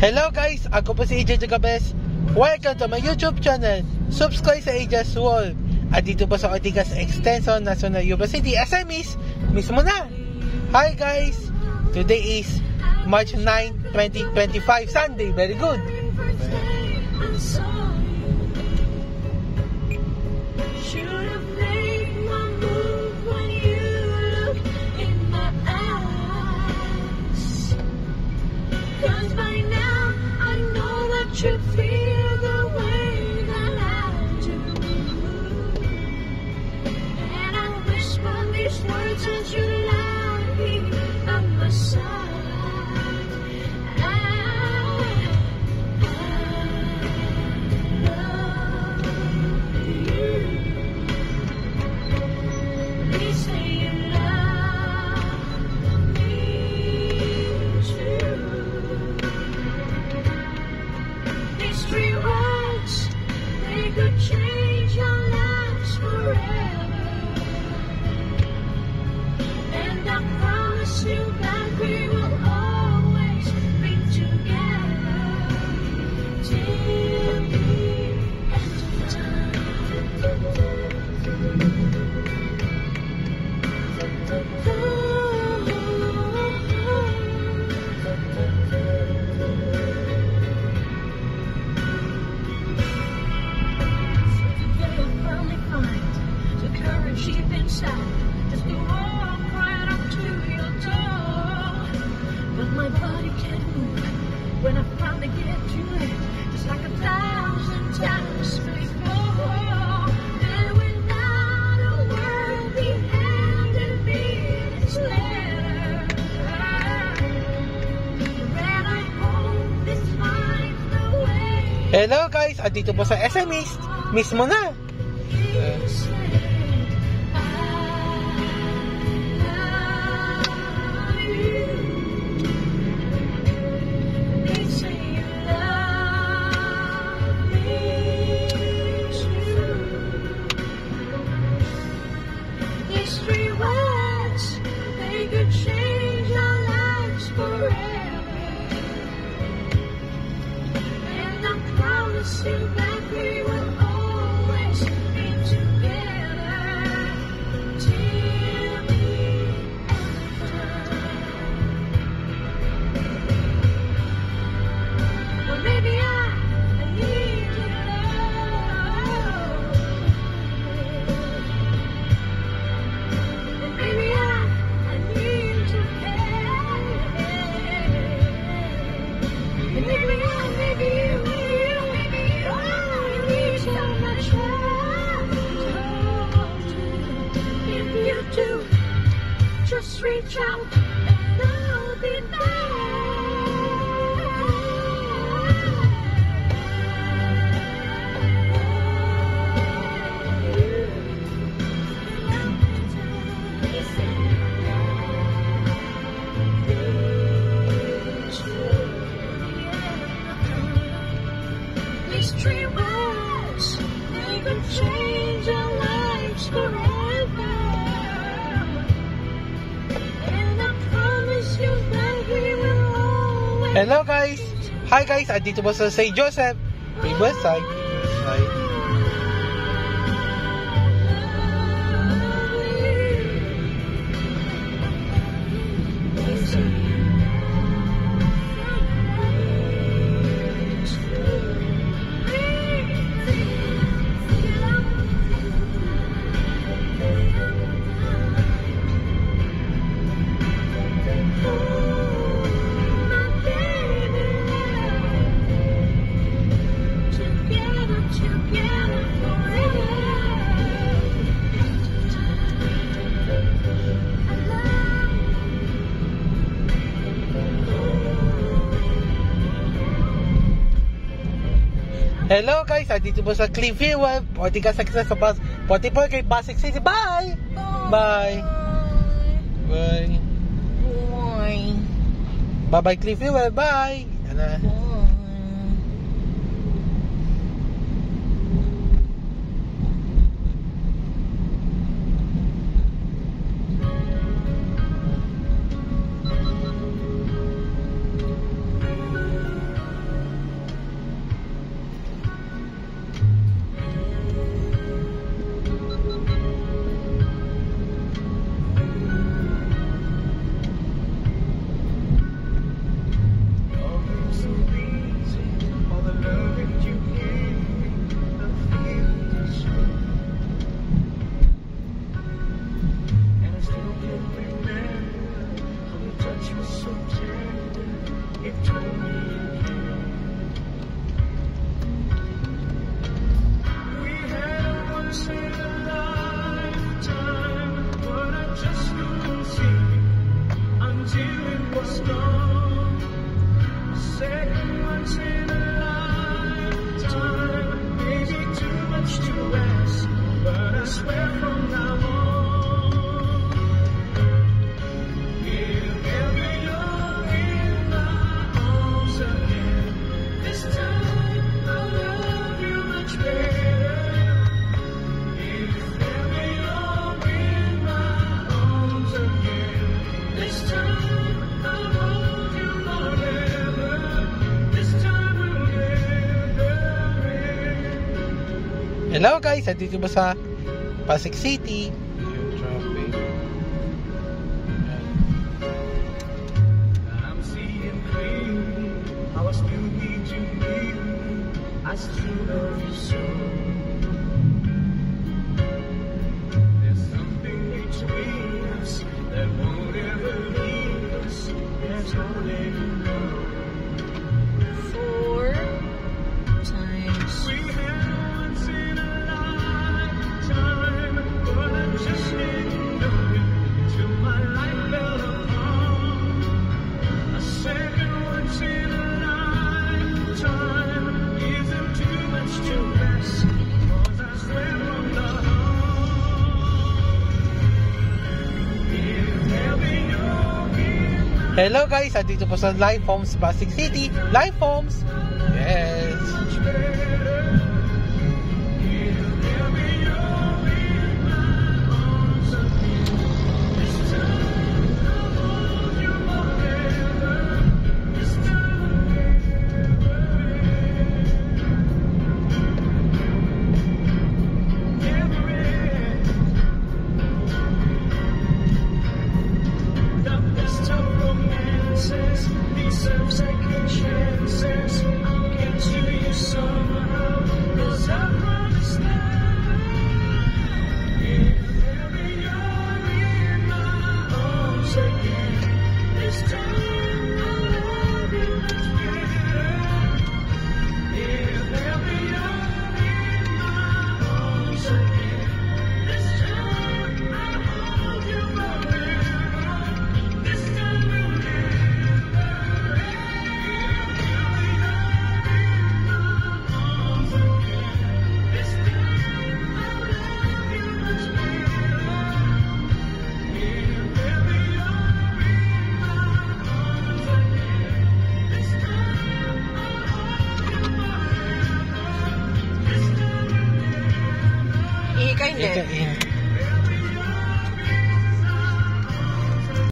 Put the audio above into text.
Hello guys, ako po si AJ Jagabes. Welcome to my YouTube channel. Subscribe sa AJ's World. At dito po sa Ortigas Extension National University SMEs mismo na. Hi guys, today is March 9, 2025, Sunday. Very good. You feel the way that I do, and I whisper these words as you lie here at my side. I love you. Please say you love me too. Three words, they could change your lives forever. And I promise you that we will always be together till the end of time. Deep inside, just to walk right up to your door. But my body can't move when I finally get to it, just like 1,000 times before. And without a word, we handed me this letter, and I hope this finds the way. Hello guys, at dito po sa SMEs mismo na. Just reach out and I'll be there. These three words, they could change our lives forever. Hello guys! Hi guys! At dito po sa St. Joseph Riverside. Hello guys, dito po sa Cliffview, Ortigas Extension sa 44 kay Pasig City. Bye! Bye! Bye! Bye! Bye-bye Cliffview, bye! Bye! till it was gone. A second once in a lifetime, maybe too much to ask, but I swear from now on, if ever you're in my arms again, this time I'll love you much better. If ever you're in my arms again, this time I'll hold you forever. This time will never end. Hello guys, andito ba sa Pasig City? Yung traffic. I'm seeing clearly how I still need you near me. I still love you so. There's something between us that won't ever leave us. There's no letting go. 4 times we had once in a lifetime, but I just didn't know it till my life fell apart. A second once in a lifetime isn't too much to ask, 'cause I swear from the heart, if ever you're in my Hello guys, andito po sa Live Homes Pasig City. Live Homes! Yes! much better, if ever you're in my arms again, this time I'll hold you forever. This time will never end. Never end. The best of romances deserve second chances. I'll get to you somehow, 'cause I promise that if ever you're in my arms again, this time I'll love you much better. If ever you're in my arms again, this time I'll hold you forever. This time will never end. If ever you're in my arms again, this time I'll love you much better. If ever you're in my arms again, this time I'll hold you forever. This time will never end. Ihikay din.